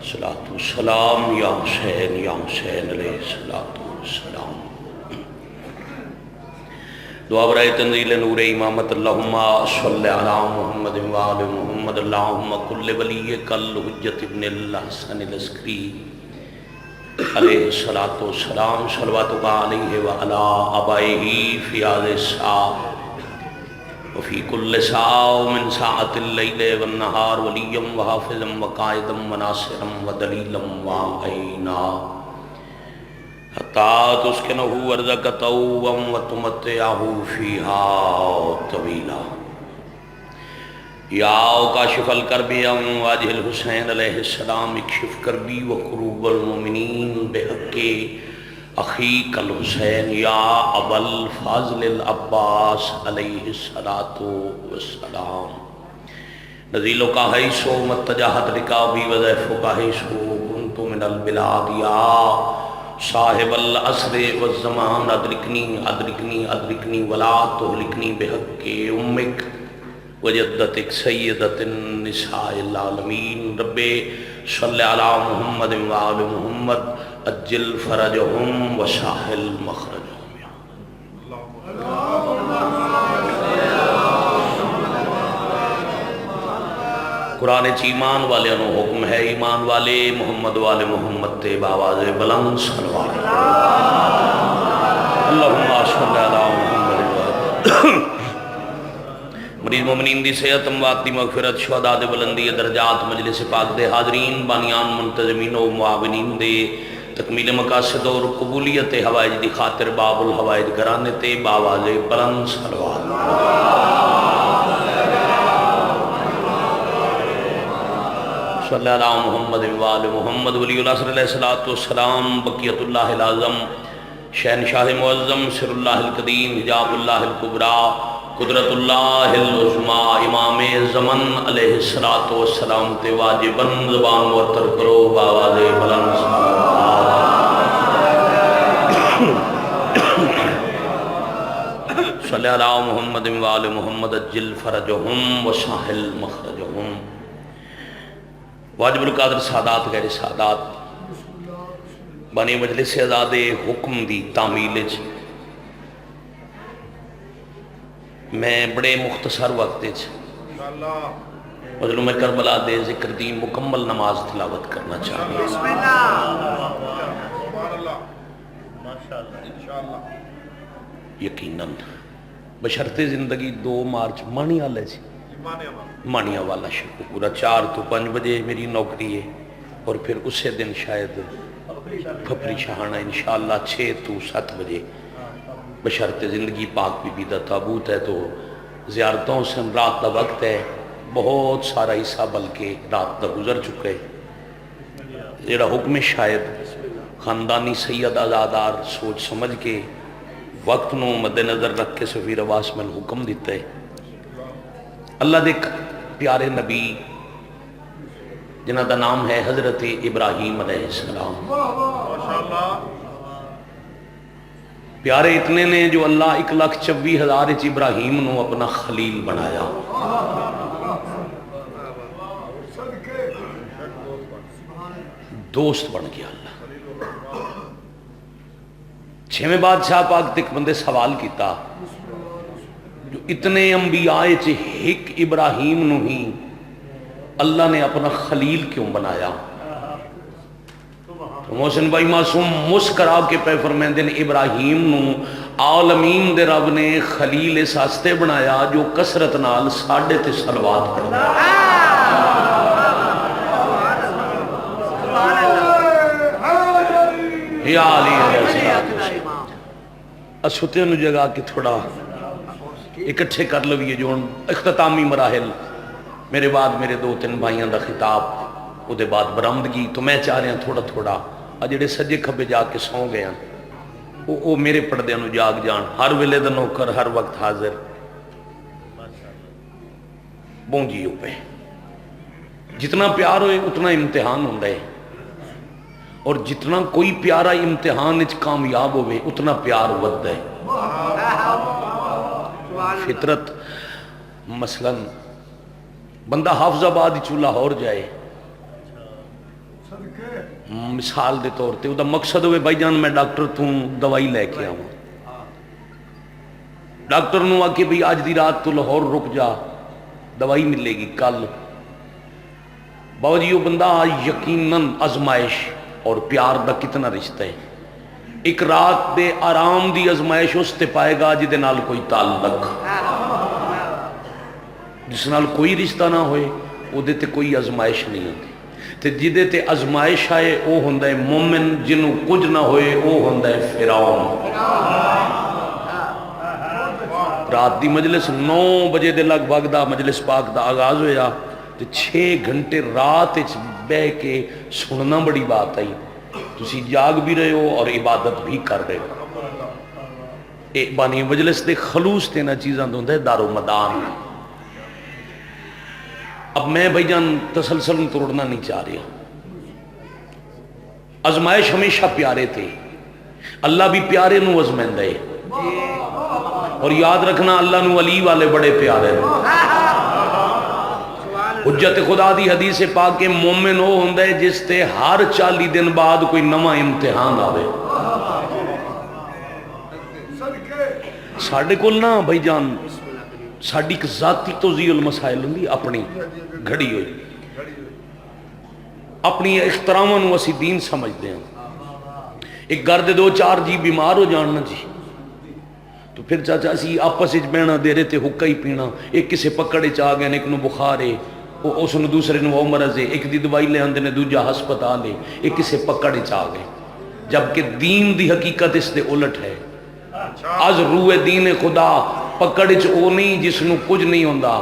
الصلاۃ والسلام یا حسین یا حسین علیہ الصلاۃ والسلام۔ دعا برائے تنزیل نور امامت، اللہم صلی علی محمد وآل محمد، اللہم کل ولیک الحجۃ ابن الحسن العسکری علیہ الصلاۃ والسلام، صلواتک علیہ وعلی آبائہ فی هذه الساعة وفی کل ساعة من ساعة اللیل والنہار ولیا وحافظا وقائدا وناصرا ودلیلا وعینا حتی تسکنہ ارضک طوعا وتمتعہ فیہا طویلا۔ یا کاشف الکرب واجہ الحسین علیہ السلام، اکشف کربی وکروب المؤمنین بحق اخیک الحسین یا ابا الفاضل العباس علیہ الصلاۃ والسلام۔ نزیل کا حیثو متجاہت رکابی وضیف کا حیثو کنت من البلاد یا صاحب العصر والزمان ادرکنی ادرکنی ادرکنی ولا تہلکنی بحق امک وجدتک سیدت النساء العالمین۔ رب صلی علی محمد وآل محمد اجل فرجہم وساحل مخرجہم۔ قرآن چ ایمان والے انہوں حکم ہے، ایمان والے محمد والے محمد تے باواز بلند صلوات اللہم صلی علی محمد۔ مریض مومنین دی صحت، اموات دی مغفرت، شہداء دے بلندی درجات، مجلس پاک دے حاضرین بانیان منتظمین و معاونین دے تکمیل مقاصد اور قبولیت حوائج دی خاطر باب الحوائج گرانے تے باواز بلند صلوات۔ صلی اللہ محمد وآل محمد ولی العصر علیہ السلام، بقیت اللہ العظم، شہنشاہ معظم، سر اللہ القدیم، حجاب اللہ الکبریٰ، قدرت اللہ العظمیٰ، امام زمن علیہ السلام تے واجباً زبان معطر کرو باواز بلند صلوات۔ صلی اللہ محمد وآل محمد اجل فرجہم وساحل مخرجہم۔ واجب القادر سادات غیر سادات بانی مجلس ازاد حکم دی تعمیل میں بڑے مختصر وقت مظلوم کربلا دے ذکر دی مکمل نماز تلاوت کرنا چاہیے۔ یقیناً بشرط زندگی 2 مارچ مانی والے سی، مانیہ والا شروع پورا 4 تو 5 بجے میری نوکری ہے، اور پھر اسی دن شاید پھپری شاہانہ انشاءاللہ 6 تو 7 بجے بشرط زندگی پاک بی بی دا تابوت ہے، تو زیارتوں سے رات دا وقت ہے، بہت سارا حصہ بلکہ رات دا گزر چکے۔ جیڑا حکم شاید خاندانی سید آزادار سوچ سمجھ کے وقت نو مد نظر رکھ کے سفیر عباس میں حکم دیتا ہے۔ اللہ دے پیارے نبی جنہ دا نام ہے حضرت ابراہیم علیہ السلام، پیارے اتنے نے جو اللہ 1,24,000 ابراہیم نو اپنا خلیل بنایا۔ دوست بن گیا اللہ۔ 6ویں بادشاہ پاک تک بندے سوال کیتا، جو اتنے انبیاء ایک ابراہیم نو ہی اللہ نے اپنا خلیل کیوں بنایا؟ تو محسن بھائی معصوم مسکرا کے پہ فرمائندے نے ابراہیم نو عالمین دے رب نے خلیل ساستے بنایا جو کثرت نال ساڈے تے صلوات پڑھدا۔ یا علی اسوتے نو جگہ کہ تھوڑا اکٹھے کر لویے جو اختتامی مراحل، میرے بعد میرے 2-3 بھائیاں دا خطاب، او دے بعد برآمدگی، تو میں چاہ رہا تھوڑا تھوڑا جڑے سجے کھبے جا کے سو گئے او میرے پردے نو جاگ جان، ہر ویلے دا نوکر ہر وقت حاضر، بونجیو پہ جتنا پیار ہوئے اتنا امتحان ہوندہ ہے، اور جتنا کوئی پیارا امتحان اچ کامیاب ہوئے اتنا پیار ود ہے۔ فطرت مثلا بندہ حافظ آباد چو لاہور جائے مثال دے طور تے وہ مقصد ہوئے بھائی جان میں ڈاکٹر تو دوائی لے کے آؤں، ڈاکٹر نو آ کے بھی آج دی رات تو لاہور رک جا دوائی ملے گی کل، بابا جی وہ بندہ یقیناً آزمائش اور پیار دا کتنا رشتہ ہے، ایک رات دے آرام دی آزمائش اس تے پائے گا جدے نال کوئی تعلق، جس نال کوئی رشتہ نہ ہوئے وہ دے تے کوئی آزمائش نہیں ہوتی، تے جدے تے آزمائش آئے وہ ہوندا ہے مومن، جنوں کچھ نہ ہوئے وہ ہوندا ہے فرعون۔ رات دی مجلس 9 بجے دے لگ بھگ دا مجلس پاک دا آغاز ہویا تے 6 گھنٹے رات وچ بہ کے سننا بڑی بات آئی، تسی جاگ بھی رہے ہو اور عبادت بھی کر رہے ہو، اے بانی مجلس دے خلوص تے نہ چیزاں دوندا ہے دار و مدار۔ اب میں بھائی جان تسلسل توڑنا نہیں چاہ رہا، آزمائش ہمیشہ پیارے تھے، اللہ بھی پیارے نو آزمائندا ہے، اور یاد رکھنا اللہ نو علی والے بڑے پیارے ہیں۔ حجت خدا دی حدیث پاک کے مومن وہ ہوندا ہے جس تے ہر 40 دن بعد کوئی نواں امتحان آوے۔ ساڈے کول نا بھائی جان ساڈی ایک ذاتی توضیح المسائل ہوندی اپنی گھڑی ہوئی، اپنی اختراماں نو اسی دین سمجھدے ہیں، ایک گھر دے 2-4 جی بیمار ہو جان نا جی تو پھر چاچا اسی آپس وچ بہنا دے رہے تے حکا ہی پینا، ایک کسے پکڑے چ آ گئے ایک نو بخار ہے اس نو دوسرے نو مرض ہے، ایک دی دوائی لے آندے نے دوجا ہسپتال ہے، ایک کسے پکڑے چ آ گئے، جبکہ دین دی حقیقت اس دے الٹ ہے۔ از روح دین خدا پکڑ چ او نہیں جس نو کچھ نہیں ہوندا،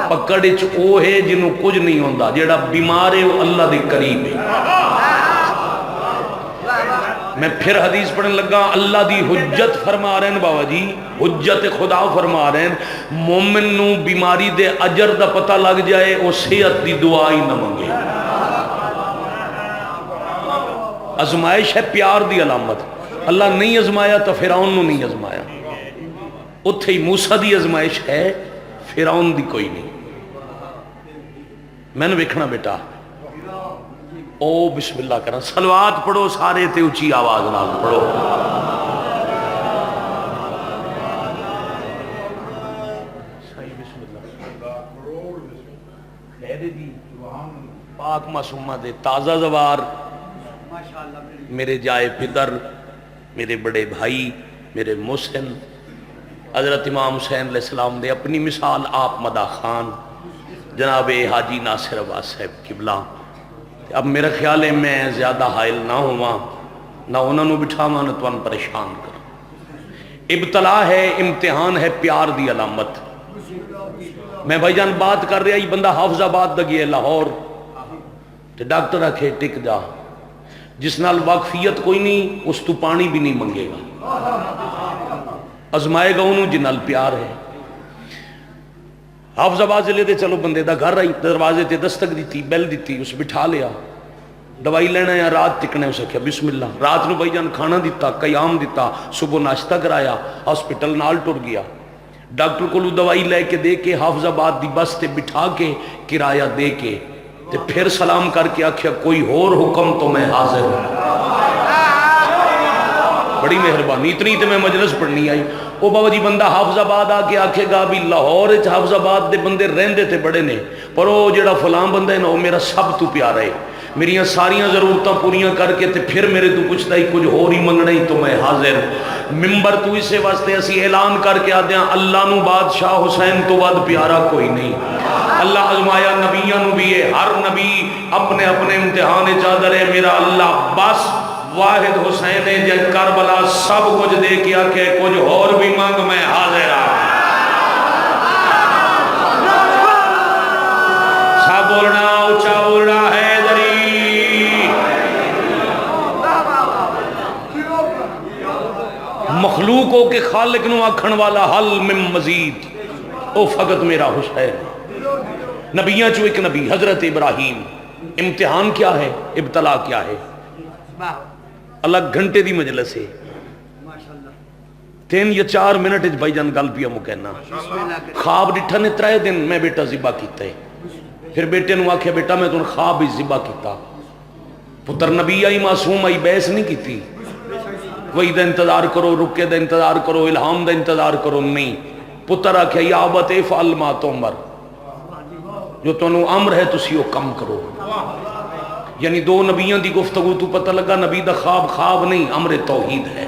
پکڑ چ او ہے جنوں کچھ نہیں ہوندا، جیڑا بیمار ہے وہ اللہ دے قریب ہے۔ میں پھر حدیث پڑھنے لگا، اللہ دی حجت فرما رہے ہیں بابا جی، حجت خدا فرما رہے ہیں مومن نو بیماری دے اجر دا پتہ لگ جائے وہ صحت دی دعا ہی نہ منگے۔ آزمائش ہے پیار دی علامت، اللہ نہیں آزمایا تو فرعون نو نہیں آزمایا، اتھے ہی موسیٰ دی آزمائش ہے، فرعون دی کوئی نہیں۔ میں نے ویکھنا بیٹا او بسم اللہ کرنا، صلوات پڑھو سارے تے اچھی آواز نال پڑھو۔ صحیح بسم اللہ خیر جی، پاک معصومہ دے تازہ زوار، میرے جائے پدر، میرے بڑے بھائی، میرے محسن حضرت امام حسین علیہ السلام دے اپنی مثال آپ مدہ خان جناب حاجی ناصر عباس صاحب قبلہ۔ اب میرا خیال ہے میں زیادہ حائل نہ ہوا، نہ انہوں نے بٹھاوا نہ تو پریشان کر۔ ابتلا ہے، امتحان ہے پیار دی علامت۔ میں بھائی جان بات کر رہا یہ بندہ حافظ آباد دا گیا لاہور تے ڈاکٹر آکھے ٹک جا، جس نال واقفیت کوئی نہیں اس تو پانی بھی نہیں منگے گا، ازمائے گا انہوں جن نال پیار ہے۔ حافظ آباد ضلع دے چلو بندے دا گھر آئی، دروازے تے دستک دیتی، بیل دیتی، اس بٹھا لیا، دوائی لینا یا رات ٹکنے اسے کیا بسم اللہ، رات نو بھائی جان کھانا دیتا، قیام دیتا، صبح ناشتہ کرایا، ہاسپٹل نال ٹر گیا، ڈاکٹر کو دوائی لے کے دے کے حافظ آباد دی بس تے بٹھا کے کرایہ دے کے تے پھر سلام کر کے آکھیا کوئی اور حکم تو میں حاضر ہوں۔ بڑی مہربانی، اتنی تے میں مجلس پڑھنی آئی۔ وہ بابا جی بندہ حافظ آباد آ کے آکھے گا بھی لاہور حافظ آباد دے بندے رہندے تے بڑے نے، پر وہ جڑا فلاں بندہ ہے نا وہ میرا سب تو پیارا ہے، میریاں ساریاں ضرورتاں پوریاں کر کے تے پھر میرے تو پوچھتا ہی کچھ اور ہی منگنا ہی تو میں حاضر۔ ممبر تو اسے واسطے اسی اعلان کر کے آدھے ہیں اللہ نو بادشاہ حسین تو بعد پیارا کوئی نہیں۔ اللہ ازمایا نبیاں نو بھی ہے، ہر نبی اپنے اپنے امتحان چادر ہے، میرا اللہ بس واحد حسین ہے جے کربلا سب کچھ دے کے آکے کچھ اور بھی مانگ میں حاضر ہوں۔ سب بولنا اونچا بولنا ہے دری، مخلوقوں کے خالق نو آکھن والا حل من مزید، او فقط میرا حسین۔ نبیاں چو ایک نبی حضرت ابراہیم، امتحان کیا ہے، ابتلا کیا ہے، الگ گھنٹے دی مجلس ہے، 3 یا 4 منٹ بھائی جان گل پیا مکہنا۔ خواب ڈٹھا نے 3 دن میں بیٹا ذبح کیتا ہے، پھر بیٹے نو آکھیا بیٹا میں تن خواب ہی ذبح کیتا، پتر نبی آئی معصوم آئی بحث نہیں کی تھی وہی دا انتظار کرو رکے دا انتظار کرو الہام دا انتظار کرو نہیں پتر آکھیا یا ابت افعل ما تؤمر جو تنوں امر ہے تسی وہ کم کرو یعنی دو نبیوں دی گفتگو تو پتہ لگا نبی دا خواب خواب نہیں امر توحید ہے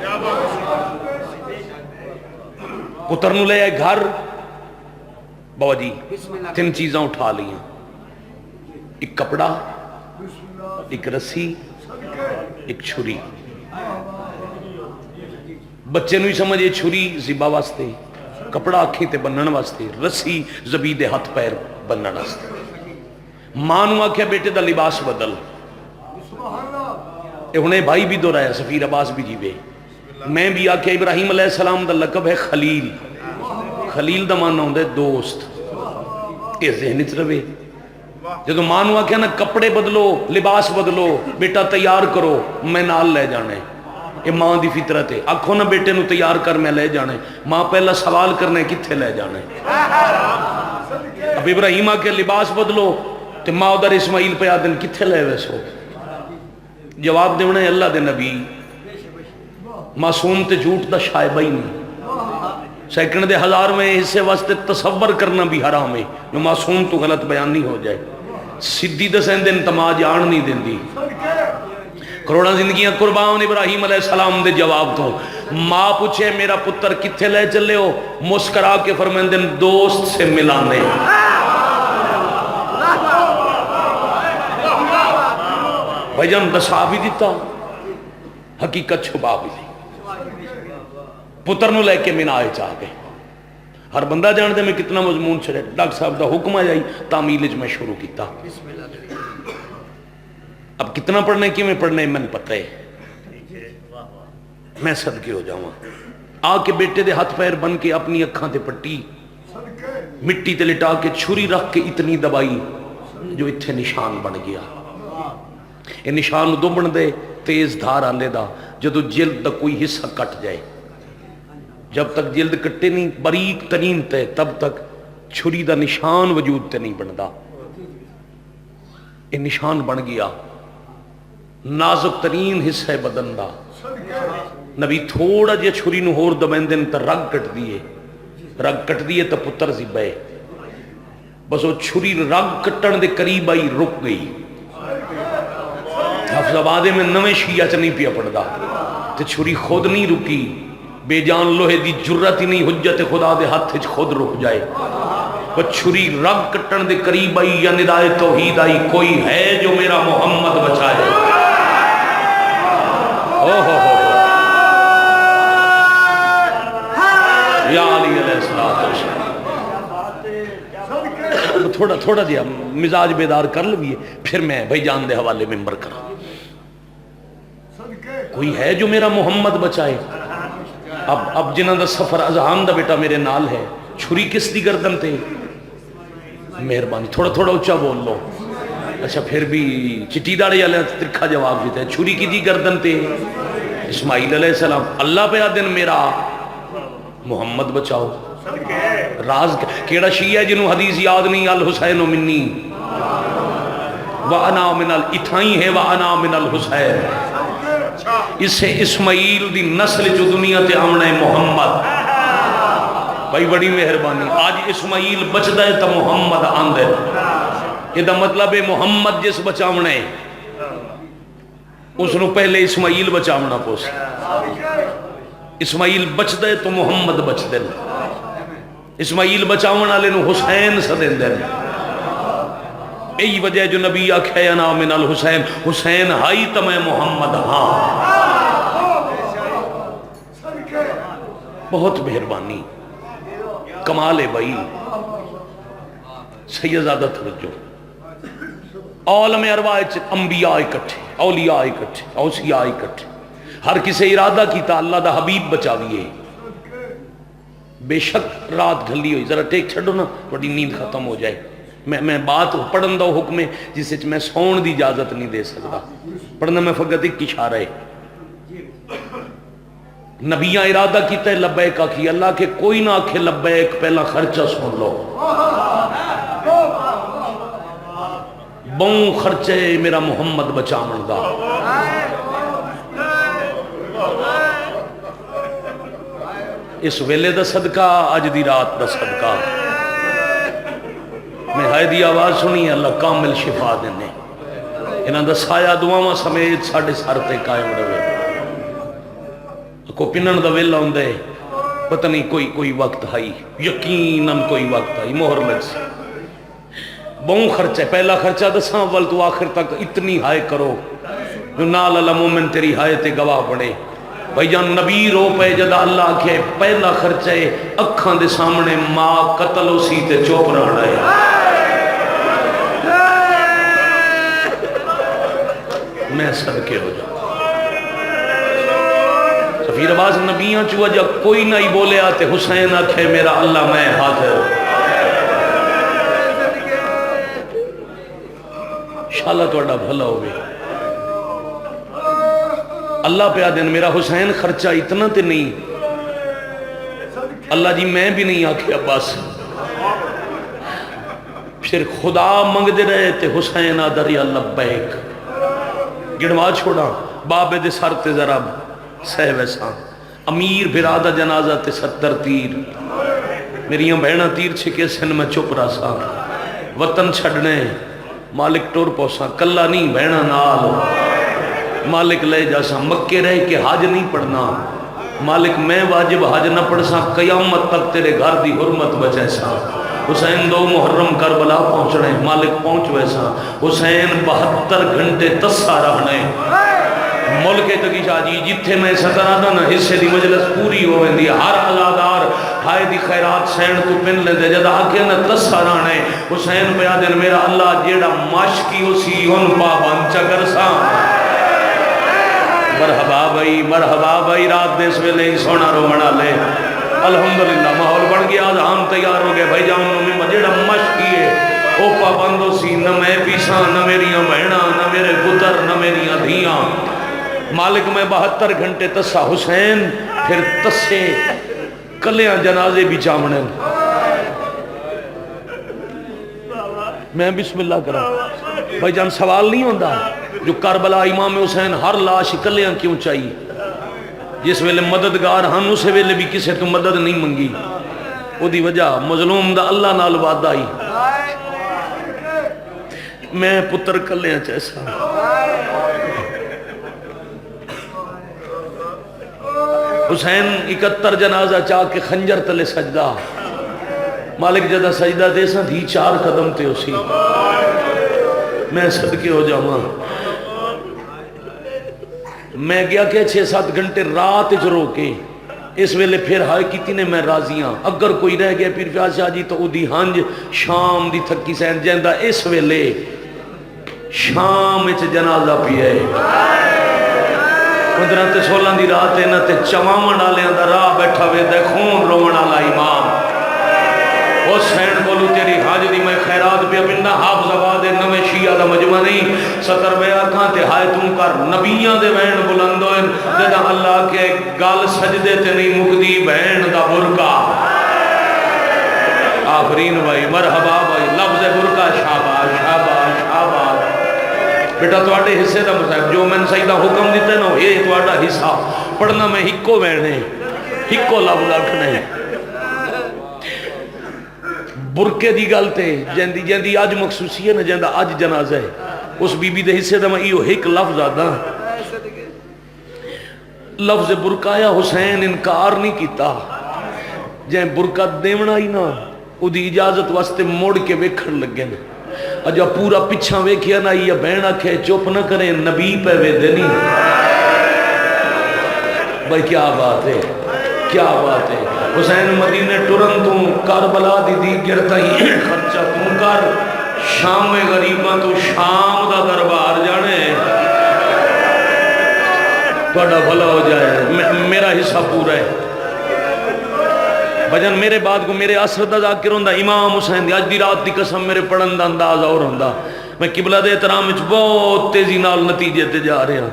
پتر نو لے آئے گھر بابا جی تین چیزاں اٹھا لیا ایک کپڑا ایک رسی ایک چھری بچے نو ہی سمجھے چھری زبا واسطے کپڑا آنکھیں تے بنن واسطے رسی زبی دے ہاتھ پیر بنن واسطے ماں نو آکھیا بیٹے دا لباس بدل انہیں بھائی بھی دہرایا سفیر عباس بھی جیوے میں بھی آکھیا ابراہیم علیہ السلام دا لقب ہے خلیل خلیل دا معنی ہوندا ہے دوست یہ ذہن وچ رہے جدو ماں نو آکھیا نا کپڑے بدلو لباس بدلو بیٹا تیار کرو میں نال لے جانے یہ ماں دی فطرت ہے آکھو نا بیٹے نو تیار کر میں لے جانے ماں پہلا سوال کرنے کتھے لے جانے اب ابراہیم آکھیا لباس بدلو تے ماں ادھر اسماعیل پہ آدن کتھے لے ویسو جواب دیونا ہے اللہ دے نبی معصوم تے جھوٹ دا شائبہ ہی نہیں سیکنڈ دے ہزار میں حصے واسطے تصور کرنا بھی حرام ہے جو معصوم تو غلط بیان نہیں ہو جائے سدھی دسیں دن تما جان نہیں دین دی کروڑا زندگیاں قربان ابراہیم علیہ السلام دے جواب تو ماں پوچھے میرا پتر کتھے لے چلے ہو مسکرا کے فرمائیں دن دوست سے ملانے بھائی جان دسا بھی دیتا حقیقت چھپا بھی دی پتر نو لے کے منائے چاہ گئے ہر بندہ جانتے میں کتنا مضمون چھڑے ڈاکٹر صاحب دا حکم آ جائی تعمیل میں شروع کیتا اب کتنا پڑھنے کی میں پڑھنے میں پتہ ہے میں صدقے ہو جاؤں آ کے بیٹے دے ہاتھ پیر بن کے اپنی اکھاں تے پٹی مٹی تے لٹا کے چھری رکھ کے اتنی دبائی جو اتھے نشان بن گیا یہ نشان دو بن دے تیز دھار آلے دا جدو جلد دا کوئی حصہ کٹ جائے جب تک جلد کٹے نہیں باریک ترین تے تب تک چھری دا نشان وجود تے نہیں بندا یہ نشان بن گیا نازک ترین حصہ بدن دا نبی تھوڑا جے چھری نو ہور دبین دن تا رگ کٹ دیے تا پتر زبے بس وہ چھری رگ کٹن دے قریب آئی رک گئی حفظ آبادے میں نویں شیعہ چ نہیں پیا پڑدا تے چھری خود نہیں رکی بے جان لوہے دی جرت ہی نہیں حجت خدا دے ہاتھ وچ خود رک جائے وہ چھری رگ کٹن دے قریب آئی یا ندائے توحید آئی کوئی ہے جو میرا محمد بچائے یا علی علیہ السلام تھوڑا جیا مزاج بیدار کر لئیے پھر میں بھائی جان دے حوالے ممبر کرا کوئی ہے جو میرا محمد بچائے اب جنہاں دا سفر اذہان دا بیٹا میرے نال ہے چھری کس دی گردن تے مہربانی تھوڑا اچھا بول لو اچھا پھر بھی چٹی داڑے والے ترکھا جواب دیتا ہے چھری کی دی گردن تے اسماعیل علیہ السلام اللہ پہ دن میرا محمد بچاؤ راز کیڑا شیعہ ہے جنہوں حدیث یاد نہیں الحسین منی وَأَنَا مِنَ الْإِتھائیں ہے وَأَنَا مِنَ الْحُسَيْن اسے اسماعیل دی نسل جو دنیا تے آمنے محمد بھائی بڑی مہربانی آج اسماعیل بچدا ہے تا محمد آندے یہ دا مطلب ہے محمد جس بچامنے اس نو پہلے اسماعیل بچامنا پوسی اسماعیل بچدا ہے تو محمد بچ دے اسماعیل بچاون والے نو حسین سدین دے یہی وجہ جو نبی آکھے انا من الحسین حسین ہائی تا میں محمد ہاں بہت مہربانی کمال ہے بھائی سیدزادہ توجہ عالم ارواح انبیاء اکٹھے اولیاء اکٹھے اوصیاء اکٹھے ہر کسی ارادہ کیتا اللہ دا حبیب بچاویے بے شک رات گھلی ہوئی ذرا ٹیک چھڑو نا بڑی نیند ختم ہو جائے میں بات پڑھن دا حکم ہے جسے میں سون دی اجازت نہیں دے سکتا پڑھنا میں فقط ایک اشارہ ہے نبیاں ارادہ کیتا ہے لبیک آکھی اللہ کے کوئی نہ آکھے لبیک پہلا خرچہ سن لو بہوں خرچے میرا محمد بچاون دا. اس ویلے دا صدقہ اج دی رات دا صدقہ. میں ہائے دی آواز سنی اللہ کامل شفا دینے. انہاں دا سایہ دعاواں سمیت ساڈے سر تے قائم رہے. کو پنن دا ویلا ہوندے پتہ نہیں کوئی وقت آئی, یقیناً کوئی وقت آئی مہر لگ سی. بہوں خرچہ, پہلا خرچہ دساں اول تو آخر تک اتنی ہائے کرو جو نال اللہ مومن تیری ہائے تے گواہ بنے. بھائی جان نبی رو پہ جدا اللہ کے پہلا خرچہ اکھاں دے سامنے ماں قتل ہو سی تے چوپ رہنا ہے. میں صدقے ہو جاؤں. سفیر آواز نبیاں چو جا کوئی نہ ہی بولے آتے حسین آکھے میرا اللہ میں حاضر. انشاءاللہ توڑا بھلا ہوئے. اللہ پہ آدھیں میرا حسین خرچہ اتنا تے نہیں. اللہ جی میں بھی نہیں آکھے عباس. پھر خدا منگ دے رہے تے حسین آدھر یا لبیک گڑوا چھوڑا. بابے دے سر تے ذرا سہ ویسا امیر بھرادہ جنازہ تے 70 تیر. میریاں بہنہ تیر چھکے سن میں چپ رہا سا. وطن چھڑنے مالک ٹور پوسا کلا نہیں بہنہ نال. مالک لے جاسا مکے رہ کے حج نہیں پڑھنا. مالک میں واجب حج نہ پڑھ سا قیامت تک تیرے گھر دی حرمت بچے سا. حسین 2 محرم کربلا پہنچنے مالک پہنچ ویسا. حسین 72 گھنٹے تسا رہنے ملک تکی شاہ جی جتھے میں سترادہ نا حصے دی مجلس پوری ہو ویندی. ہر عزادار ہائے دی خیرات سین تو پن لے دے جدا آکے نا تسا رہنے. حسین پہ آدھن میرا اللہ جیڑا ماشکی اسی ان پابند چکر سا. مرحبا بھائی رات دے اس ویلے ہی سونا رو منا لے. الحمدللہ ماحول بڑھ گیا آج ہم تیار ہو گئے. بھائی جان میں جیڑا مشکی ہے او پابندو سی نہ میں پیساں نہ میریاں بہناں نہ میرے پتر نہ میریاں دھیاں. مالک میں 72 گھنٹے تسا حسین پھر تسے کلیاں جنازے بھی چامنے. میں بسم اللہ کرا. بھائی جان سوال نہیں ہوندہ جو کربلا امام حسین ہر لاش کلیاں کیوں چاہیے. جس ویلے مددگار ہن اس ویلے بھی کسے تو مدد نہیں منگی. او دی وجہ مظلوم دا اللہ نال وعدہ آئی. میں پتر کلیاں چیسا. حسین 71 جنازہ چاہ کے خنجر تلے سجدہ. مالک جدہ سجدہ دے سا دھی 4 قدم تے اسی. میں صدقے ہو جاؤں. میں گیا کہ 6-7 گھنٹے رات جو کے اس ویلے پھر ہائے کیتی نے میں راضیاں. اگر کوئی رہ گیا پیر فیاض شاہ جی تو او دی ہنج شام دی تھکی سین جیندہ اس ویلے شام اچ جنازہ پیئے. 15-16 دی رات ہے نا تے چواں ڈالے اندر راہ بیٹھا وے دے خون رونا لا امام حسین بولو تیری حاج دی میں خیرات پہ بندہ حافظ آباد نوے شیعہ دا مجمع نہیں 70 بے آکھاں تے ہائے تم کر نبیاں دے بہن بلندوئن جدہ اللہ کے گال سجدے تے نہیں مکدی بہن دا برکا. آفرین بھائی مرحبا بھائی لفظ برکا شاباش شاباش شاباش. بیٹا توڑے حصے دا مصحف جو میں نے سیدہ حکم دیتے نا یہ توڑا حصہ پڑھنا میں ہکو بہنے ہکو لفظ رکھنے. برکے دی گلتے جیندی آج مخصوصی ہے نا جیندہ آج جنازہ ہے اس بی بی دے حصے دا میں ایو ایک لفظ آدھا. لفظ برکایا حسین انکار نہیں کیتا. جائیں برکہ دیونا ہی نا او دی اجازت واسطے موڑ کے ویکھن لگے نا. اجا پورا پچھا ویکھیا نا یہ بہنہ کھے چوپ نہ کریں نبی پہ وے دینی. بھائی کیا بات ہے کیا بات ہے. حسین مدینے ٹرن تو کربلا دی گرتا ہی خرچہ تو کر شام غریباں تو شام دا دربار جانے توڑا بھلا ہو جائے. میرا حصہ پورا ہے بجن. میرے بعد کو میرے اثر دا ذاکر ہوندہ امام حسین دی آج دی رات دی قسم میرے پڑھن دا انداز اور ہوندہ. میں قبلہ دے احترام وچ بہت تیزی نال نتیجے تے جا رہے ہیں.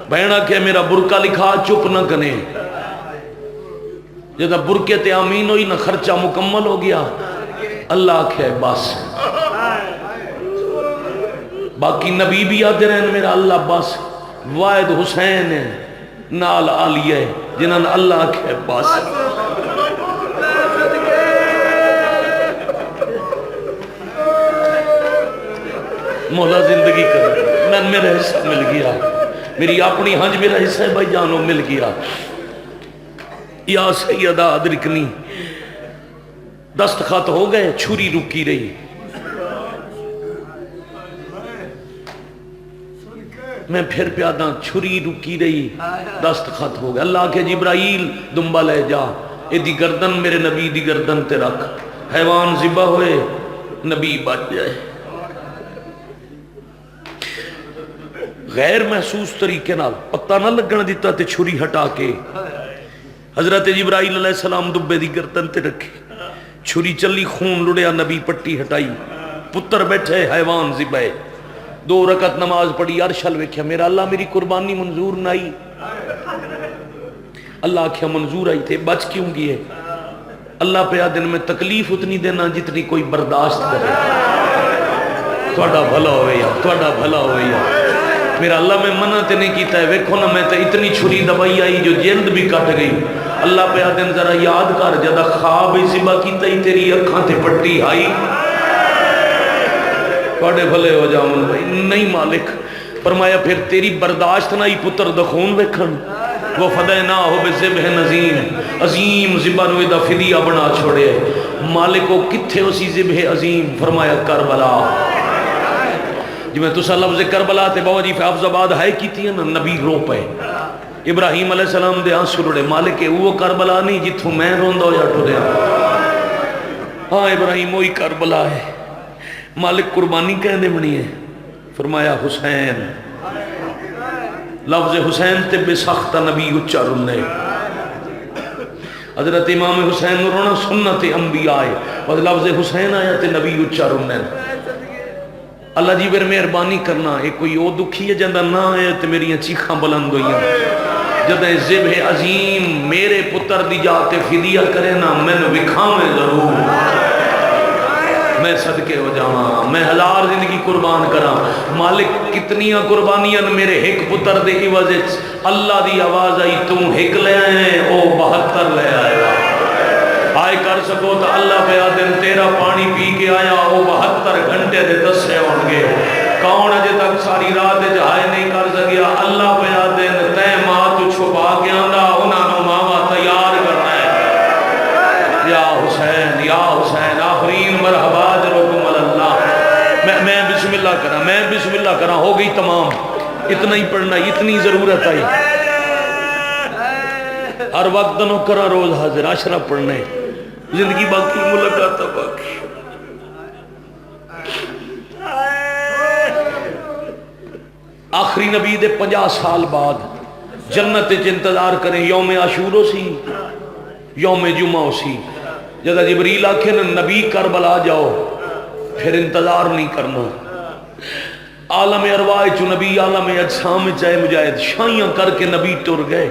بہنہ کہ میرا برکہ لکھا چپ نہ کنے جدہ برکے تے آمین ہوئی نہ خرچہ مکمل ہو گیا. اللہ کہے بس باقی نبی بھی آتے رہن میرا اللہ بس واحد حسین ہے نال آلیہ ہے جنہاں نے اللہ آکھے بس مولا زندگی کر میں میرا حصہ مل گیا میری اپنی ہنج میرا حصہ ہے بھائی جانو مل گیا یا سیدہ ادرکنی دستخط ہو گئے چھری رکی رہی میں پھر پیادا چھری رکی رہی دستخط ہو گیا اللہ کے جبرائیل دنبا لے جا اے دی گردن میرے نبی دی گردن تے رکھ حیوان ذبح ہوئے نبی بچ جائے غیر محسوس طریقے نال پتہ نہ لگن دیتا تے چھری ہٹا کے حضرت جبرائیل علیہ السلام دبے دی گردن تے رکھی چھری چلی خون لڑیا نبی پٹی ہٹائی پتر بیٹھے حیوان ذبح 2 رکعت نماز پڑھی عرشل ویکھیا میرا اللہ میری قربانی منظور نہ آئی اللہ کیا منظور آئی تھے بچ کیوں گئے اللہ پہ دن میں تکلیف اتنی دینا جتنی کوئی برداشت کرے تھوڑا بھلا ہوئے یا تھوڑا بھلا ہوئے یا میرا اللہ میں منع تے نہیں کیتا ہے ویکھو نا میں تے اتنی چھری دبائی آئی جو جلد بھی کٹ گئی اللہ پہ دن ذرا یاد کر جدا خواب ذبح کیتا ہی تیری اکھاں تے پٹی آئی تھوڑے بھلے ہو جاؤں بھائی نہیں مالک فرمایا پھر تیری برداشت نہ ہی پتر دخون ویکھن وہ فدینا ہو بذبح عظیم عظیم ذبح نو دا فدیہ بنا چھوڑے مالک کو کتھے اسی ذبح عظیم فرمایا کربلا جو میں تسا لفظ کربلا تے بابا جی فیاض آباد ہے کیتی ہے نا نبی رو پے ابراہیم علیہ السلام دے آنسو رڑے مالک وہ کربلا نہیں جتھوں میں روندہ ہو یا ٹھو ہاں ابراہیم وہی کربلا ہے مالک قربانی کہنے بنی ہے فرمایا حسین لفظ حسین تے بے سخت نبی اچھا رنے حضرت امام حسین رونا سنت انبیاء ہے اور لفظ حسین آیا تے نبی اچھا رنے اللہ جی بیر مہربانی کرنا ایک کوئی او دکھی ہے جندہ نہ آئے تے میری چیخاں بلند ہوئی ہیں جدہ ذبح عظیم میرے پتر دی جاتے فدیہ کرے نا میں نے وکھامے ضرور میں صدقے ہو جاؤں میں ہزار زندگی قربان کرا مالک کتنیاں قربانیاں میرے ایک پتر دے عوض اللہ دی آواز آئی تم ایک لے آئے او 72 لے آئے گا آئے کر سکو تو اللہ پہ آدم تیرا پانی پی کے آیا او 72 گھنٹے دے 10 سے ہوں گے کون اجے تک ساری رات جہائے نہیں کر سکیا اللہ پہ آدم تے ماں تو چھپا کے آندہ انہاں نو ماما تیار کرنا ہے یا حسین آخرین مرحبا جلوکم اللہ میں بسم اللہ کرا ہو گئی تمام اتنا ہی پڑھنا اتنی ضرورت آئی ہر وقت دنوں کرا روز حاضر عشرہ پڑھنے زندگی باقی ملاقات باقی آخری نبی دے 50 سال بعد جنت انتظار کریں یوم عاشورہ سی یوم جمعہ سی جدہ جبریل آکھے نا نبی کربلا جاؤ پھر انتظار نہیں کرنا عالم ارواح چو نبی عالم اجسام چاہے مجاہد شائیاں کر کے نبی ٹر گئے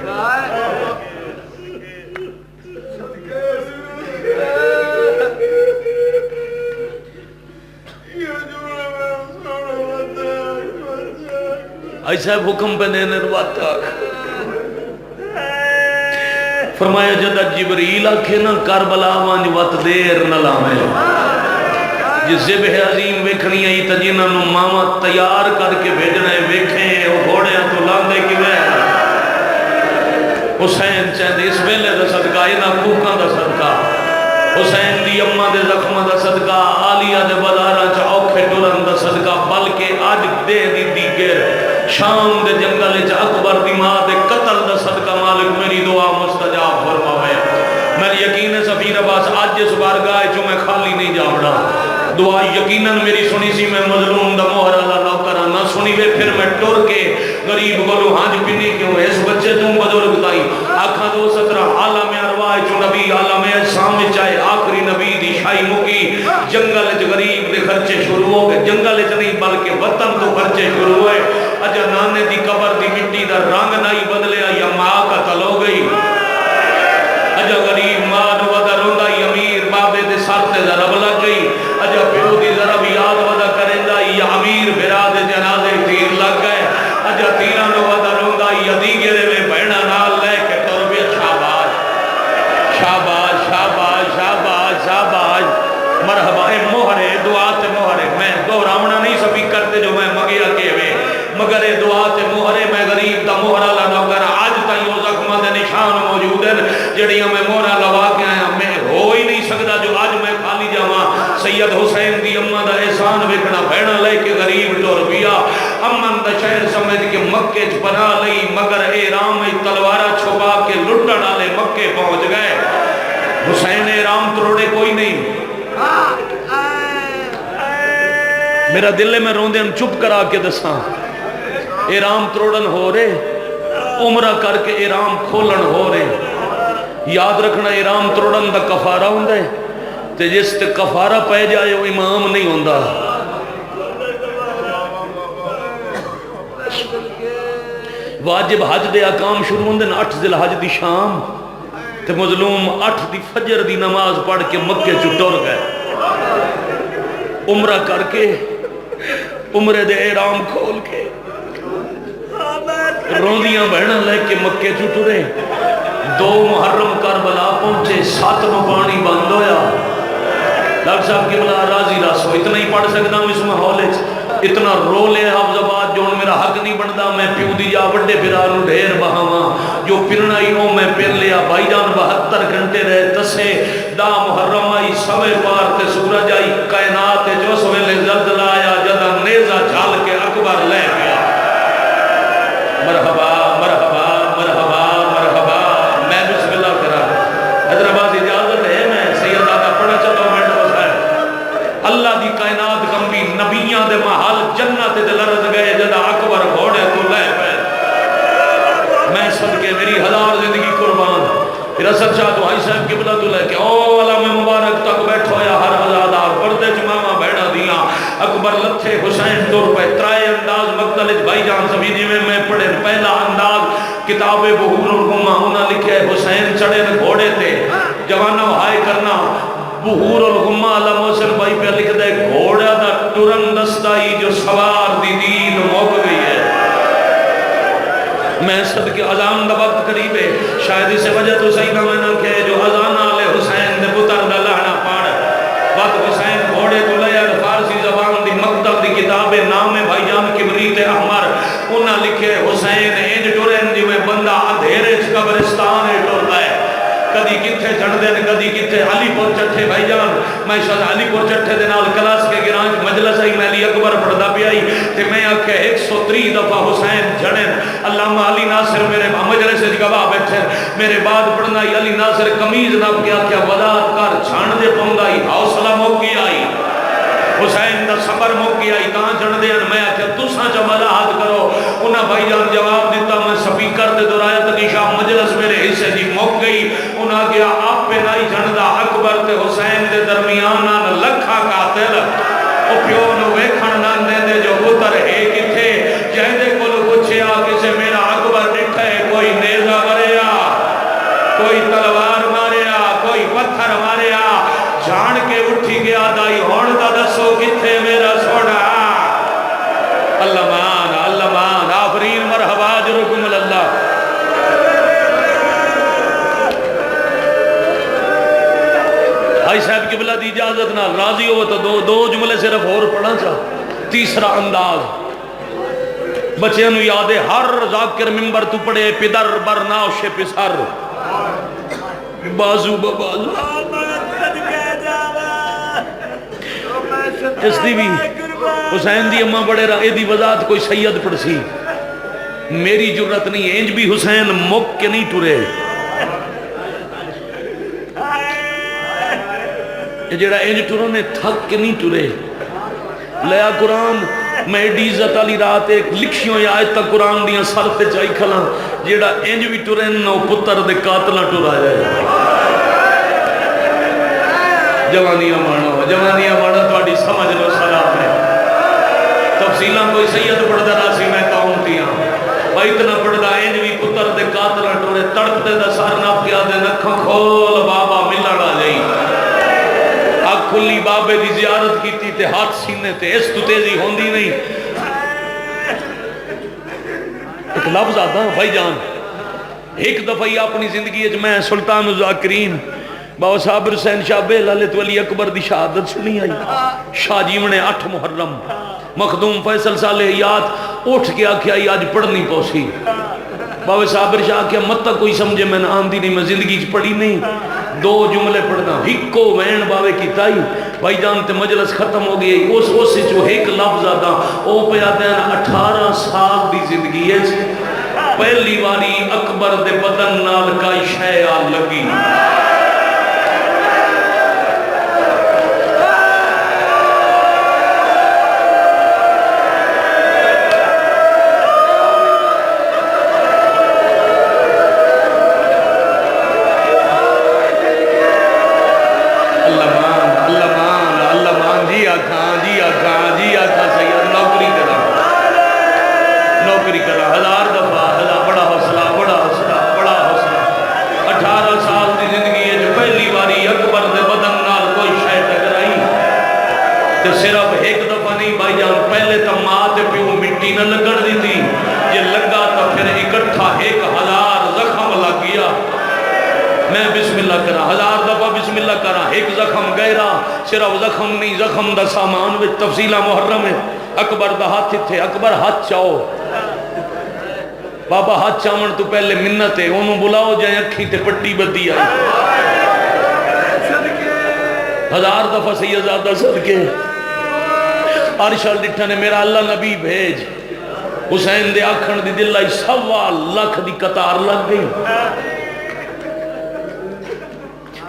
ایسا حکم پہ دینے رواتا فرمایا جدہ جبریل آکھے نا کربلا وانج وط دیر نہ لامے جس ذبح عظیم ویکھنی آئی تا جنہاں نو ماما تیار کر کے بھیجنے ویکھیں وہ گھوڑیاں تو لاندے کی میں حسین چاہتے اس ویلے دا صدقہ اینا کوکاں دا صدقہ حسین دی اممہ دے زخمہ دا صدقہ آلیہ دے بدارہ چا اوکھے ٹورن دا صدقہ بلکہ آج دے دی دیگر شام دے جنگل چا اکبر دی ماں دے قتل دا صدقہ مالک میری دعا مستجاب فرماوے میں یقین ہے سفیر عباس آج جس بارگاہ جو میں خالی نہیں جاوڑا دعا یقیناً میری سنی سی میں مظلوم دا مہر اللہ نوکرہ نہ سنی وے پھر میں ٹور کے غریب گلو ہانج پینی کیوں اس بچے تم بزرگ تائی آکھا دو سترہ عالم ارواح جو نبی عالم اجسام چاہے آخری نبی دی شائی مکی جنگل غریب دے خرچے شروع ہو گئے جنگل نہیں بلکہ وطن تو خرچے شروع ہوئے اجا نانے دی قبر دی مٹی دا رنگ نہیں بدلے یا ماں کا تل ہو گئی اجا غریب ماں ودا روندہ امیر بابے دے ساتھ ذرب لگ گئی اجا پیو دی ذرب یاد ودا کریں دا یا امیر براد جنا سید حسین دی اماں دا احسان ویکھنا بھیڑا لے کے غریب ٹر پیا امن دا شہر سمجھ کے مکے چ بنا لئی مگر احرام تلوارا چھپا کے لٹن والے مکے پہنچ گئے حسین احرام تروڑے کوئی نہیں میرا دل میں روندے ہم چپ کرا کے دساں احرام تروڑن ہو رہے عمرہ کر کے احرام کھولن ہو رہے یاد رکھنا احرام تروڑن دا کفارہ ہوندہ ہے تے جس تے کفارہ پہ جائے وہ امام نہیں ہوندہ واجب حج دے احکام شروع ہوندے نا 8 ذی الحج دی شام تے مظلوم 8 دی فجر دی نماز پڑھ کے مکے چ ٹر گئے عمرہ کر کے عمرے دے احرام کھول کے روندیاں بہنہ لے کے مکے چ ٹرے 2 محرم کربلا پہنچے 7 نو پانی بند ہویا ڈاکٹر صاحب کی بلا راضی راسو اتنا ہی پڑھ سکتا ہوں اس محولے اتنا رو لے حفظ آباد جو میرا حق نہیں بنتا میں پیو دی جا وڈے پھرا نو ڈھیر بہاواں جو پھرنا ہی ہوں میں پھر لیا بھائی جان 72 گھنٹے رہے تسے دا محرم آئی سوے پار تے سورج آئی کائنات جو سویلے زلزلہ آیا جدا نیزہ جھال کے اکبر لے گیا مرحبا مرحبا مرحبا مرحبا میں بسم اللہ کرا حیدرآباد اجازت ہے میں سید آقا پڑھا چلو منٹ بسائے اللہ دی کائنات کمبی نبیاں دے محل جنت دے لرز گئے جدا اکبر گھوڑے تو لے پہ میں صدقے میری 1000 زندگی قربان پھر اصل شاہ دعائی صاحب کی بلا تو لے کے او علم مبارک تک بیٹھو یا ہر ہزادار پردے جمامہ بیڑا دیا اکبر لتھے حسین دور پہ ترائے انداز مقتلج بھائی جان زمینی میں پڑھے پہلا انداز کتاب بہور الغمہ ہونا لکھے حسین چڑھے گھوڑے تھے جوانہ ہائے کرنا بہور الغمہ علم حسن بھائی پہ لکھ دے گھوڑا دا ٹرن دستائی جو سوار دی دین موگ گئی ہے میں صدقے اذان دا وقت قریب ہے شاید اس وجہ تو سیدہ میں نہ کہ جو اذان آلے حسین دے پتر دا لہنا پاڑ وقت حسین گھوڑے تو لیا فارسی زبان دی مکتب دی کتاب نام بھائی جان کبریت احمر انہاں لکھے حسین انج ٹرین جو بندہ اندھیرے قبرستان ٹرتا ہے کدی کتھے جھڑ دین کدی کتھے علی پور چٹھے بھائی جان میں شاید علی پور چٹھے دے نال کلاس کے گرانج مجلس آئی میں علی اکبر پڑھدا پی آئی تے میں آکھے 130 دفعہ حسین جھڑن علامہ علی ناصر میرے مجلس سے گواہ بیٹھے میرے بعد پڑھنا علی ناصر قمیض نپ کے آکھیا وداعت کر چھان دے پوندا ہی حوصلہ موکی آئی حسین دا صبر موکی آئی تاں جھڑ دے میں آکھیا تساں چا وضاحت کرو انہاں بھائی جان جواب دیتا میں سپیکر دے دورایت کی شاہ مجلس میرے حصے دی موک گئی انہاں گیا آپ پہ نائی جھندا اکبر تے حسین دے درمیانہ لکھا قاتل او پیو نو ویکھن نہ دے جو پتر ہے کتھے جہدے کول پوچھیا کسے میرا اکبر ڈٹھا ہے کوئی نیزہ مریا کوئی تلوار ماریا کوئی پتھر ماریا جان کے اٹھی گیا دائی ہون دا دسو کتھے میرا سوڑا اللہ مان آفرین مرحبا جرکم اللہ بھائی صاحب کی بلا دی اجازت نہ راضی ہو تو دو جملے صرف اور پڑھا چاہ تیسرا انداز بچے انہوں یاد ہے ہر ذاکر ممبر تو پڑھے پدر برناوش پسر بازو ببازو اس دی بھی حسین دی اماں بڑے رہے دی وضاحت کوئی سید پڑسی میری جرت نہیں انج بھی حسین مک کے نہیں ٹرے جیڑا انج ٹروں نے تھک کے نہیں ٹرے لیا قرآن میں ایڈی عزت علی رات ایک لکھیوں یا آیت تک قرآن دیاں سر تے چاہی کھلاں جیڑا انج بھی ٹرے نو پتر دے قاتلہ ٹرا جائے جوانیاں مانا تھوڑی سمجھ لو سلام ہے تفصیلہ کوئی سید پڑھدا راسی میں کہوں تیاں بھائی اتنا پڑھدا انج بھی پتر دے قاتلہ ٹرے تڑپ دے دا سار ناپ کیا دے نکھاں کھول بابا ملڑا جائی آگ کھلی بابے دی زیارت کی تھی تے ہاتھ سینے تے اس تو تیزی ہوندی نہیں ایک لفظ آتا ہے بھائی جان ایک دفعہ ہی اپنی زندگی میں سلطان الذاکرین بابا صاحب حسین شاہ بیل للت ولی اکبر دی شہادت سنی آئی شاہ جیونے 8 محرم مخدوم فیصل صالح یاد اٹھ کے آکھیا آج پڑھنی پوسی بابا صاحب شاہ کیا مت کوئی سمجھے میں آمدی نہیں میں زندگی پڑھی نہیں 2 جملے پڑھنا ہکو وین باوے کی تائی بھائی جان تے مجلس ختم ہو گئی اس جو ایک لفظ آتا او پہ آتے ہیں 18 سال دی زندگی ہے پہلی باری اکبر دے بدن نال کا شے آ لگی صرف ایک دفعہ نہیں بھائی جان پہلے تو ماں تے پیو مٹی نہ لگن دی تھی یہ لگا تو پھر اکٹھا 1000 زخم لگ گیا میں بسم اللہ کرا 1000 دفعہ بسم اللہ کرا ایک زخم گہرا صرف زخم نہیں زخم دا سامان وچ تفصیلہ محرم ہے اکبر دا ہاتھ تھے اکبر ہاتھ چاؤ بابا ہاتھ چاون تو پہلے منت ہے انہوں بلاؤ جائیں اکھی تے پٹی بدی آئی 1000 دفعہ سیدزادہ صدقے عرشال ڈٹھا نے میرا اللہ نبی بھیج حسین دے آکھن دی دل آئی 1.25 لاکھ دی قطار لگ گئی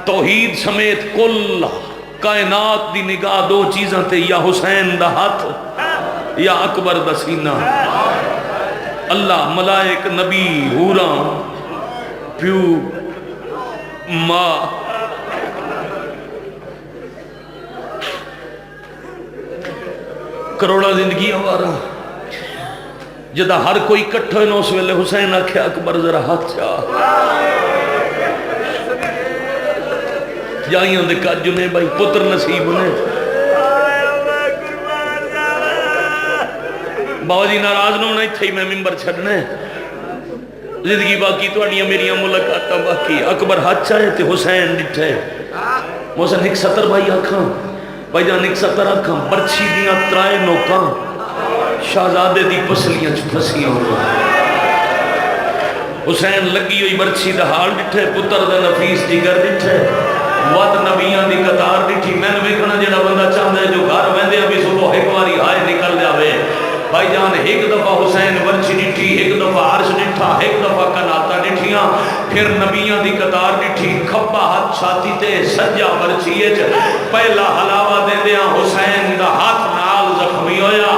توحید سمیت کل کائنات دی نگاہ دو چیزاں تے یا حسین دا ہاتھ یا اکبر دا سینہ اللہ ملائک نبی حوراں پیو ماں کروڑا زندگی ہمارا جدہ ہر کوئی کٹھو ہے اس ویلے حسین آکھیا اکبر ذرا ہاتھ چاہ جائیاں دے کاجو نے بھائی پتر نصیب نے بابا جی ناراض نہ ہونا تھے میں ممبر چھڑنے زندگی باقی تو انیاں میریاں ملاقاتاں باقی اکبر ہاتھ چاہے تے حسین ڈٹھے محسن 170 بھائی آکھاں بھائی جان 170 آکھاں برچی دیاں ترائے نوکاں شہزادے دی پسلیاں پھسیاں ہوئے حسین لگی ہوئی برچی دا حال ڈٹھے پتر دا نفیس جگر ڈٹھے ود نبیان دی قطار ڈٹھی میں نے ویکھنا جڑا بندہ چاہتا ہے جو گھر ویندے ابھی صبح ایک باری آئے نکل جاوے بھائی جان ایک دفعہ حسین برچی ڈٹھی ایک دفعہ عرش ڈٹھا ایک دفعہ کناتا ڈٹھیاں پھر نبیان دی قطار ڈٹھی کھپا ہاتھ چھاتی تے سجا برچی پہلا حلاوہ دے دیا حسین دا ہاتھ نال زخمی ہویا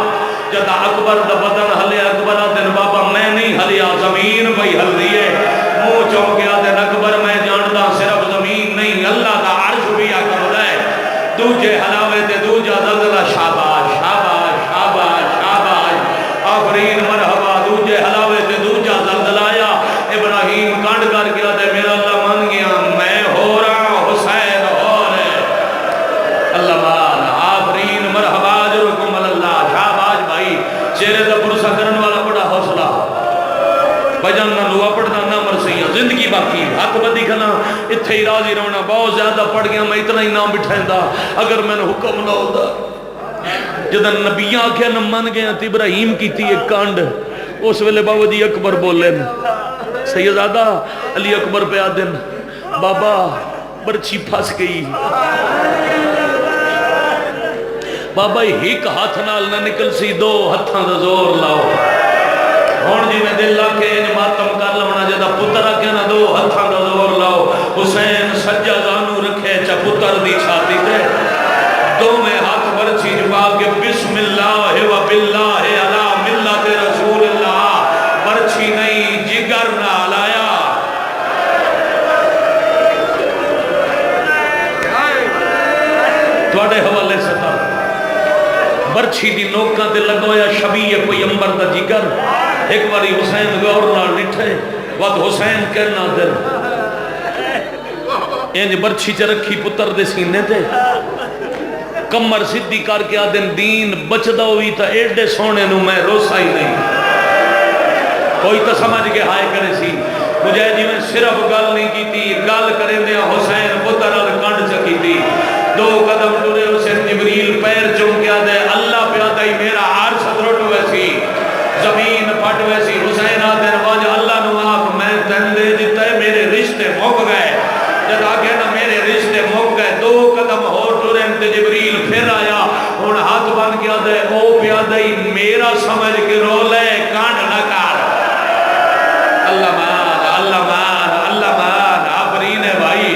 جدا اکبر دا بدن ہلے اکبر دن بابا میں نہیں ہلیا زمین بھئی ہل دیئے منہ چونکیا دن اکبر میں جانتا صرف زمین نہیں اللہ دا عرش بھی آکر رہے دوجے حلاوے تے دوجہ زلزلہ شاباش شاباش شاباش شاباش آفرین مرحبا دوجے حلاوے تے دوجہ زلزلہ آیا ابراہیم کانڈ کر گیا دے میرا اللہ مان گیا میں ہو رہا حسین ہو رہے اللہ مان آفرین مرحبا جرکم اللہ شاباش بھائی چہرے دا پرسہ کرن والا بڑا حوصلہ بجن نہ لوا پڑھنا نہ مرسیاں زندگی باقی حق بدی کھنا اتھے ہی راضی رونا بہت زیادہ پڑھ گیا میں اتنا ہی نام بٹھائیں دا اگر میں نے حکم نہ ہوتا جدن نبیاں آکھیا نہ من گیا تو ابراہیم کی تھی ایک کانڈ اس ویلے بابا جی اکبر بولے سیدزادہ علی اکبر پہ آدن بابا برچی پھاس گئی بابا ایک ہاتھ نال نہ نکل سی دو ہتھاں دا زور لاؤ ہون جی میں دل لاکے ماتم کر لونا جدا پتر آکے نہ دو ہتھاں دا زور لاؤ حسین سجا زانو رکھے چا پتر دی چھاتی دے دو میں ہاتھ برچی جبا کے بسم اللہ و باللہ علی ملت رسول اللہ برچی نہیں جگر نہ لایا توڑے حوالے ستا برچی دی نوکاں تے لگویا شبیہ کوئی امبر دا جگر ایک باری حسین گور نال ڈٹھے وقت حسین کہنا دل اینج برچی چ رکھی پتر دے سینے تے کمر سدھی کر کے آدن دین بچدا ہوئی تا ایڈے سونے نو میں روسا ہی نہیں کوئی تو سمجھ کے ہائے کرے سی مجھے جی میں صرف گل نہیں کی تھی گل کریں دیا حسین پتر ال کنڈ چکی تھی دو قدم ٹورے حسین جبریل پیر چونکیا دے اللہ پیادا ہی میرا عرش دروٹ ویسی زمین پھٹ ویسی حسین آدھر واجہ اللہ نو آپ میں تن دے دیتا ہے میرے رشتے موک گئے جد آگے نا میرے رشتے موک گئے دو قدم ہو ٹورن تے جبریل میرا سمجھ کے رو لے کانڈ نہ کر اللہ مان اللہ مان اللہ مان آفرین ہے بھائی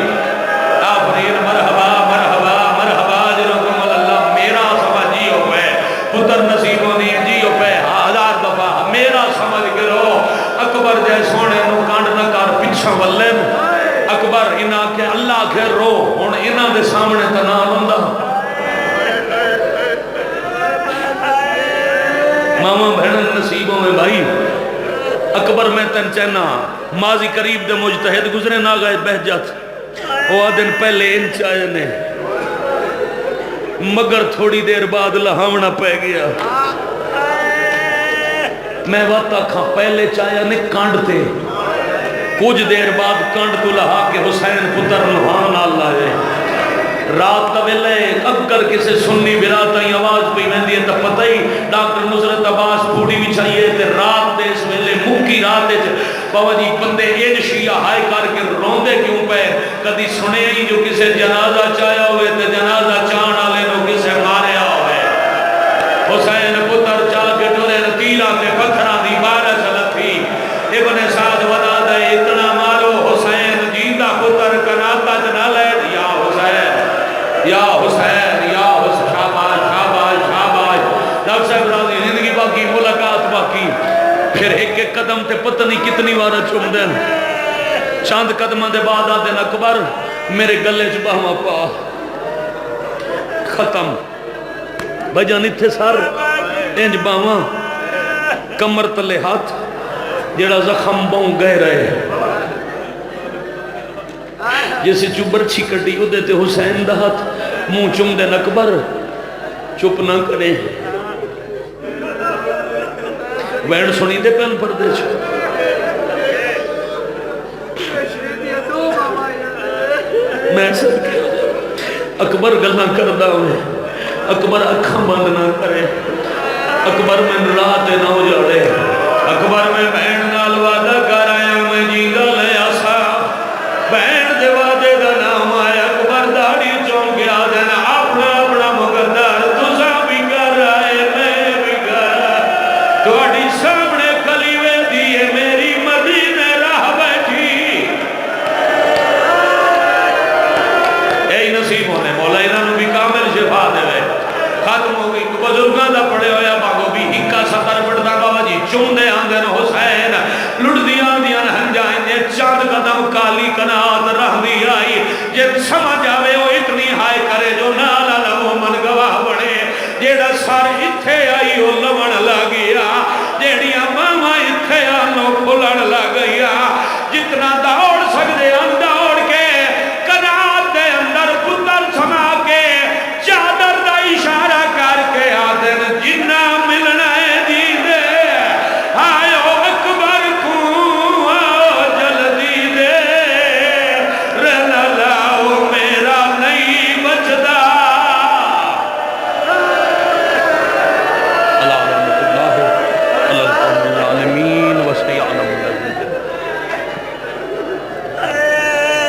آفرین مرحبا مرحبا مرحبا جرکم اللہ میرا سمجھ ہو پہ پتر نصیب ہونی جی ہو پہ ہزار دفعہ میرا سمجھ کے رو اکبر جے سونے نو کانڈ نہ کر پچھا ولن اکبر انہاں کے اللہ کے رو ہن انہاں دے سامنے تنال ہوندا ماما بہن نصیبوں میں بھائی اکبر میں تن چہنا ماضی قریب دے مجتہد گزرے نہ گئے بہجت وہ دن پہلے ان چاہے نے مگر تھوڑی دیر بعد لہاونا پہ گیا میں واتا کھا پہلے چاہے نے کانڈتے کچھ دیر بعد کانڈ تو لہا کے حسین پتر لہان اللہ ہے رات کا ویلے اگر کسے سنی براتا ہی آواز پہ میں دیئے تا پتہ ہی ڈاکٹر نصرت عباس پھوڑی بھی چاہیے تے رات دے اس ویلے مکی رات دے بابا جی بندے ایج شیعہ ہائے کر کے روندے کیوں پہ کدی سنے ہی جو کسے جنازہ چاہیا ہوئے تے جنازہ چاہنا لے نو کسے ماریا ہوئے حسین پتر چاہ کے ٹورے تیرہ تے پتھرہ دی بارہ چلتی ابن سعد ودا دے اتنا مارو حسین جیندہ پتر کناتا جنا لے یا حسین یا حسین یا حسین شاباش شاباش شاباش جب سے برادری زندگی باقی ملاقات باقی پھر ایک ایک قدم تے پتہ نہیں کتنی وارہ چوم دین چاند قدمہ دے بعد آدھن اکبر میرے گلے چ باہما پا ختم بجان اتھے سار انج باہما کمر تلے ہاتھ جیڑا زخم بہن گئے رہے جیسے چوبر چھی کٹی ہو دیتے حسین دا ہاتھ منہ چم دے اکبر چپ نہ کرے وین سنی دے پین پر دے چھو میں سب کیا اکبر گلنا کردہ ہوئے اکبر اکھاں بند نہ کرے اکبر میں رات نہ ہو جاڑے اکبر میں بہن نال وعدہ کر آیا میں جیندہ لے آسا بہن دے وعدے دا نام آیا اکبر داڑی چون گیا دینا اپنا اپنا مقدر تسا بھی کر آئے میں بھی کر توڑی سامنے کلیوے دیئے میری مدینے راہ بیٹھی اے نصیب ہونے مولا انہوں بھی کامل شفا دے وے ختم ہو گئی بزرگاں دا پڑے ہویا باگو بھی ہکا سفر پڑتا بابا جی چوندے آندھن حسین لڑ دیا دیا ہنجائیں دے چاند قدم کالی کنات رہ دی آئی جب سمجھ آوے وہ اتنی ہائے کرے جو نالا لمو من گواہ بڑے جیڑا سار اتھے آئی وہ لمن لگیا جیڑیاں ماما اتھے آنو کھلن لگیا جتنا دوڑ سکتے آنو